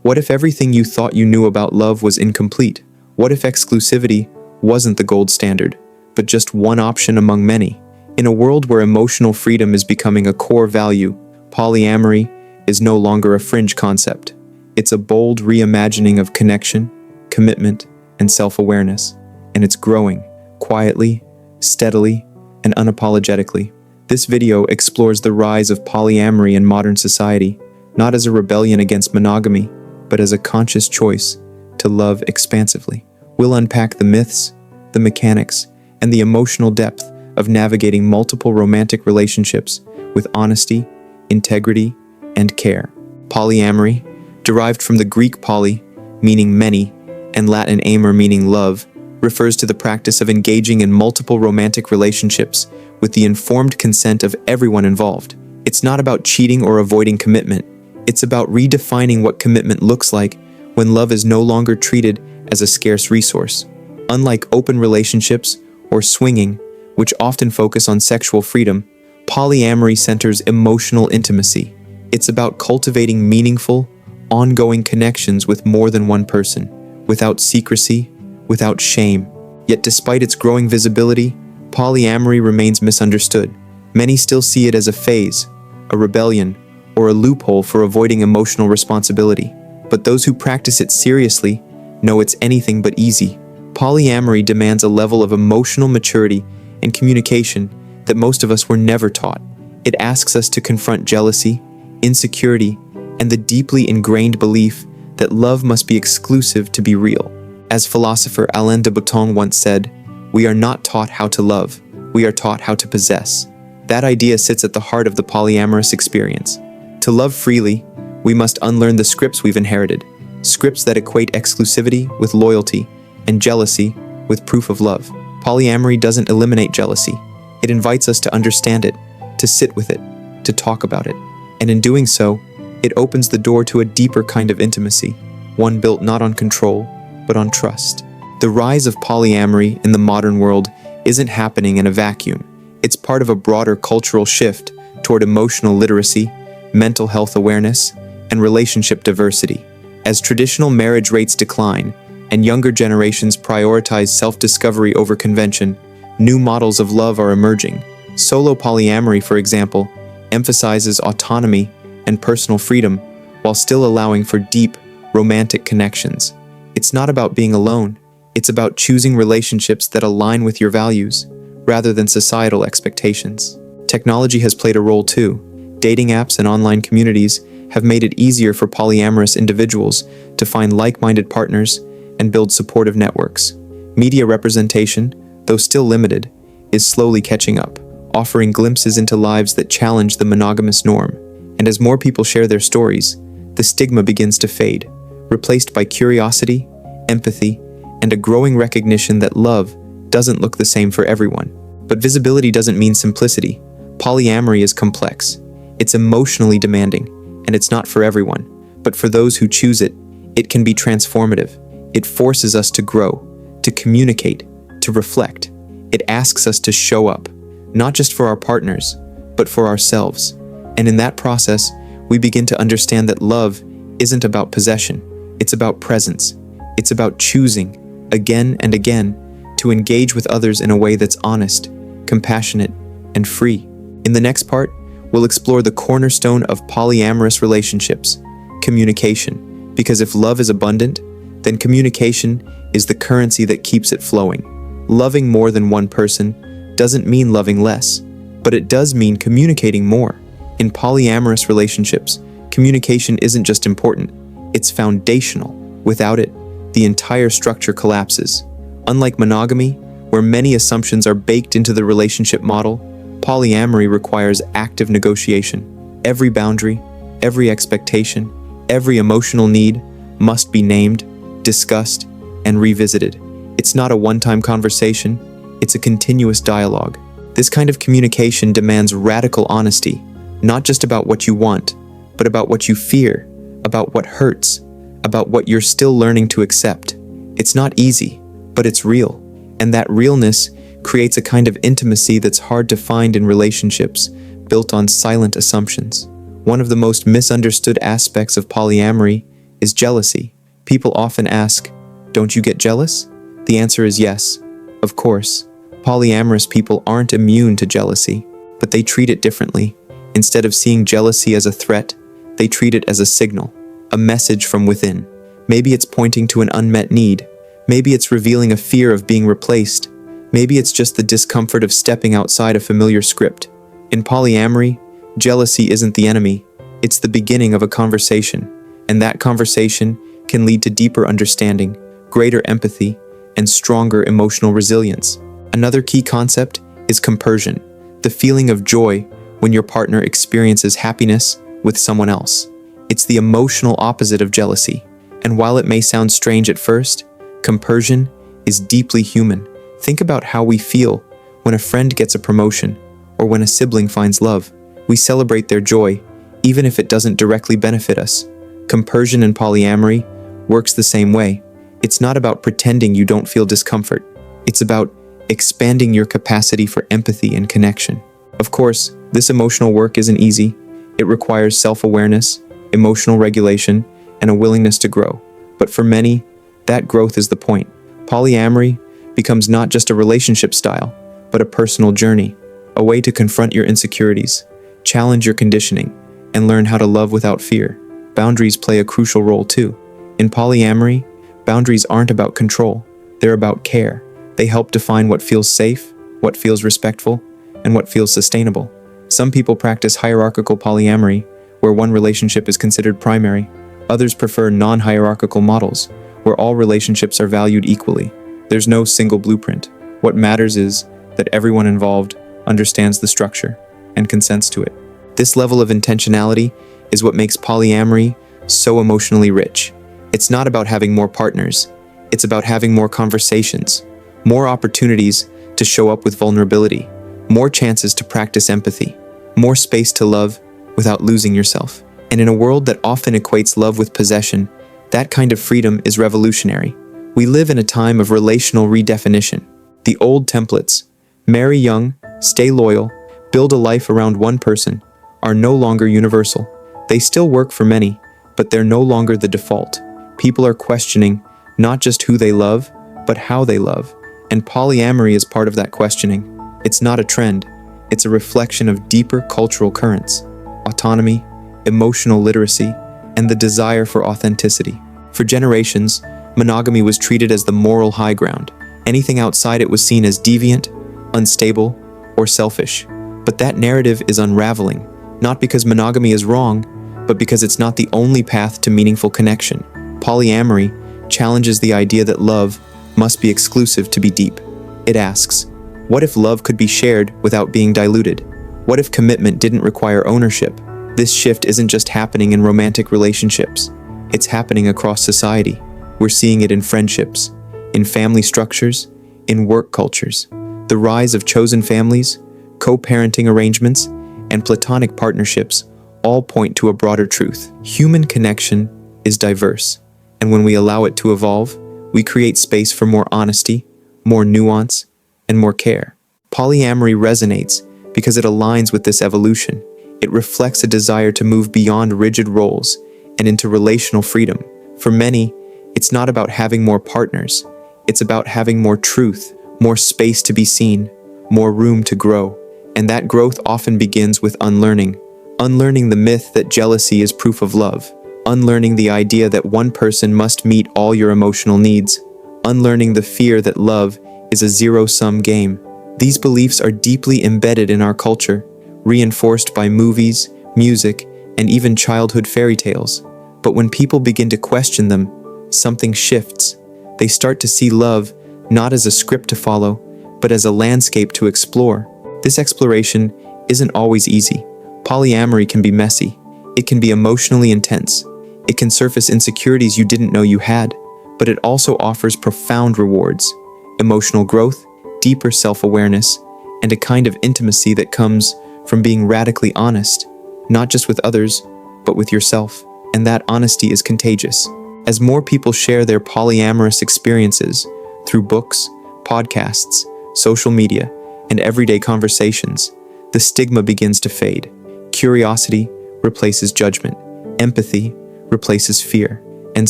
What if everything you thought you knew about love was incomplete? What if exclusivity wasn't the gold standard, but just one option among many? In a world where emotional freedom is becoming a core value, polyamory is no longer a fringe concept. It's a bold reimagining of connection, commitment, and self-awareness, and it's growing quietly, steadily, and unapologetically. This video explores the rise of polyamory in modern society, not as a rebellion against monogamy, but as a conscious choice to love expansively. We'll unpack the myths, the mechanics, and the emotional depth of navigating multiple romantic relationships with honesty, integrity, and care. Polyamory, derived from the Greek poly, meaning many, and Latin amor, meaning love, refers to the practice of engaging in multiple romantic relationships with the informed consent of everyone involved. It's not about cheating or avoiding commitment. It's about redefining what commitment looks like when love is no longer treated as a scarce resource. Unlike open relationships or swinging, which often focus on sexual freedom, polyamory centers emotional intimacy. It's about cultivating meaningful, ongoing connections with more than one person, without secrecy, without shame. Yet despite its growing visibility, polyamory remains misunderstood. Many still see it as a phase, a rebellion, or a loophole for avoiding emotional responsibility. But those who practice it seriously know it's anything but easy. Polyamory demands a level of emotional maturity and communication that most of us were never taught. It asks us to confront jealousy, insecurity, and the deeply ingrained belief that love must be exclusive to be real. As philosopher Alain de Botton once said, "We are not taught how to love, we are taught how to possess." That idea sits at the heart of the polyamorous experience. To love freely, we must unlearn the scripts we've inherited, scripts that equate exclusivity with loyalty and jealousy with proof of love. Polyamory doesn't eliminate jealousy. It invites us to understand it, to sit with it, to talk about it. And in doing so, it opens the door to a deeper kind of intimacy, one built not on control, but on trust. The rise of polyamory in the modern world isn't happening in a vacuum. It's part of a broader cultural shift toward emotional literacy, mental health awareness, and relationship diversity. As traditional marriage rates decline and younger generations prioritize self-discovery over convention, new models of love are emerging. Solo polyamory, for example, emphasizes autonomy and personal freedom while still allowing for deep, romantic connections. It's not about being alone. It's about choosing relationships that align with your values, rather than societal expectations. Technology has played a role too. Dating apps and online communities have made it easier for polyamorous individuals to find like-minded partners and build supportive networks. Media representation, though still limited, is slowly catching up, offering glimpses into lives that challenge the monogamous norm. And as more people share their stories, the stigma begins to fade, replaced by curiosity, empathy, and a growing recognition that love doesn't look the same for everyone. But visibility doesn't mean simplicity. Polyamory is complex. It's emotionally demanding, and it's not for everyone. But for those who choose it, it can be transformative. It forces us to grow, to communicate, to reflect. It asks us to show up, not just for our partners, but for ourselves. And in that process, we begin to understand that love isn't about possession. It's about presence. It's about choosing, again and again, to engage with others in a way that's honest, compassionate, and free. In the next part, we'll explore the cornerstone of polyamorous relationships, communication. Because if love is abundant, then communication is the currency that keeps it flowing. Loving more than one person doesn't mean loving less, but it does mean communicating more. In polyamorous relationships, communication isn't just important, it's foundational. Without it, the entire structure collapses. Unlike monogamy, where many assumptions are baked into the relationship model, polyamory requires active negotiation. Every boundary, every expectation, every emotional need must be named, discussed, and revisited. It's not a one-time conversation, it's a continuous dialogue. This kind of communication demands radical honesty, not just about what you want, but about what you fear, about what hurts, about what you're still learning to accept. It's not easy, but it's real. And that realness creates a kind of intimacy that's hard to find in relationships built on silent assumptions. One of the most misunderstood aspects of polyamory is jealousy. People often ask, "Don't you get jealous?" The answer is yes, of course. Polyamorous people aren't immune to jealousy, but they treat it differently. Instead of seeing jealousy as a threat, they treat it as a signal, a message from within. Maybe it's pointing to an unmet need. Maybe it's revealing a fear of being replaced. Maybe it's just the discomfort of stepping outside a familiar script. In polyamory, jealousy isn't the enemy. It's the beginning of a conversation, and that conversation can lead to deeper understanding, greater empathy, and stronger emotional resilience. Another key concept is compersion, the feeling of joy when your partner experiences happiness with someone else. It's the emotional opposite of jealousy, and while it may sound strange at first, compersion is deeply human. Think about how we feel when a friend gets a promotion or when a sibling finds love. We celebrate their joy, even if it doesn't directly benefit us. Compersion in polyamory works the same way. It's not about pretending you don't feel discomfort. It's about expanding your capacity for empathy and connection. Of course, this emotional work isn't easy. It requires self-awareness, emotional regulation, and a willingness to grow. But for many, that growth is the point. Polyamory becomes not just a relationship style, but a personal journey, a way to confront your insecurities, challenge your conditioning, and learn how to love without fear. Boundaries play a crucial role too. In polyamory, boundaries aren't about control, they're about care. They help define what feels safe, what feels respectful, and what feels sustainable. Some people practice hierarchical polyamory, where one relationship is considered primary. Others prefer non-hierarchical models, where all relationships are valued equally. There's no single blueprint. What matters is that everyone involved understands the structure and consents to it. This level of intentionality is what makes polyamory so emotionally rich. It's not about having more partners. It's about having more conversations, more opportunities to show up with vulnerability, more chances to practice empathy, more space to love without losing yourself. And in a world that often equates love with possession, that kind of freedom is revolutionary. We live in a time of relational redefinition. The old templates, marry young, stay loyal, build a life around one person, are no longer universal. They still work for many, but they're no longer the default. People are questioning not just who they love, but how they love. And polyamory is part of that questioning. It's not a trend. It's a reflection of deeper cultural currents, autonomy, emotional literacy, and the desire for authenticity. For generations, monogamy was treated as the moral high ground. Anything outside it was seen as deviant, unstable, or selfish. But that narrative is unraveling, not because monogamy is wrong, but because it's not the only path to meaningful connection. Polyamory challenges the idea that love must be exclusive to be deep. It asks, what if love could be shared without being diluted? What if commitment didn't require ownership? This shift isn't just happening in romantic relationships. It's happening across society. We're seeing it in friendships, in family structures, in work cultures. The rise of chosen families, co-parenting arrangements, and platonic partnerships all point to a broader truth. Human connection is diverse, and when we allow it to evolve, we create space for more honesty, more nuance, and more care. Polyamory resonates because it aligns with this evolution. It reflects a desire to move beyond rigid roles and into relational freedom. For many, it's not about having more partners. It's about having more truth, more space to be seen, more room to grow. And that growth often begins with unlearning. Unlearning the myth that jealousy is proof of love. Unlearning the idea that one person must meet all your emotional needs. Unlearning the fear that love is a zero-sum game. These beliefs are deeply embedded in our culture, reinforced by movies, music, and even childhood fairy tales. But when people begin to question them, something shifts. They start to see love not as a script to follow, but as a landscape to explore. This exploration isn't always easy. Polyamory can be messy. It can be emotionally intense. It can surface insecurities you didn't know you had, but it also offers profound rewards, emotional growth, deeper self-awareness, and a kind of intimacy that comes from being radically honest, not just with others, but with yourself. And that honesty is contagious. As more people share their polyamorous experiences through books, podcasts, social media, and everyday conversations, the stigma begins to fade. Curiosity replaces judgment. Empathy replaces fear. And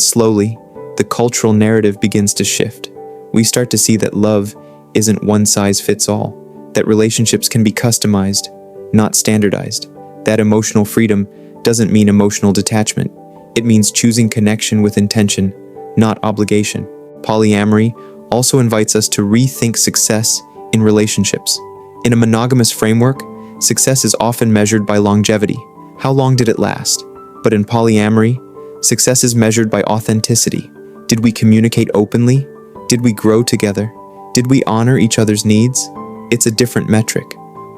slowly, the cultural narrative begins to shift. We start to see that love isn't one size fits all, that relationships can be customized, not standardized, that emotional freedom doesn't mean emotional detachment. It means choosing connection with intention, not obligation. Polyamory also invites us to rethink success in relationships. In a monogamous framework, success is often measured by longevity. How long did it last? But in polyamory, success is measured by authenticity. Did we communicate openly? Did we grow together? Did we honor each other's needs? It's a different metric,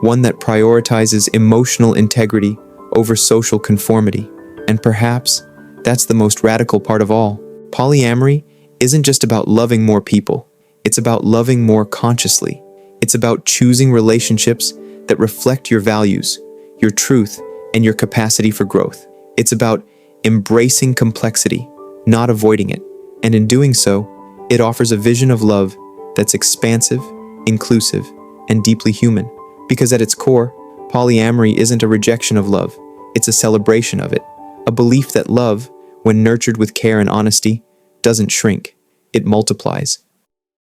one that prioritizes emotional integrity over social conformity. And perhaps that's the most radical part of all. Polyamory isn't just about loving more people. It's about loving more consciously. It's about choosing relationships that reflect your values, your truth, and your capacity for growth. It's about embracing complexity, not avoiding it. And in doing so, it offers a vision of love that's expansive, inclusive, and deeply human. Because at its core, polyamory isn't a rejection of love. It's a celebration of it. A belief that love, when nurtured with care and honesty, doesn't shrink. It multiplies.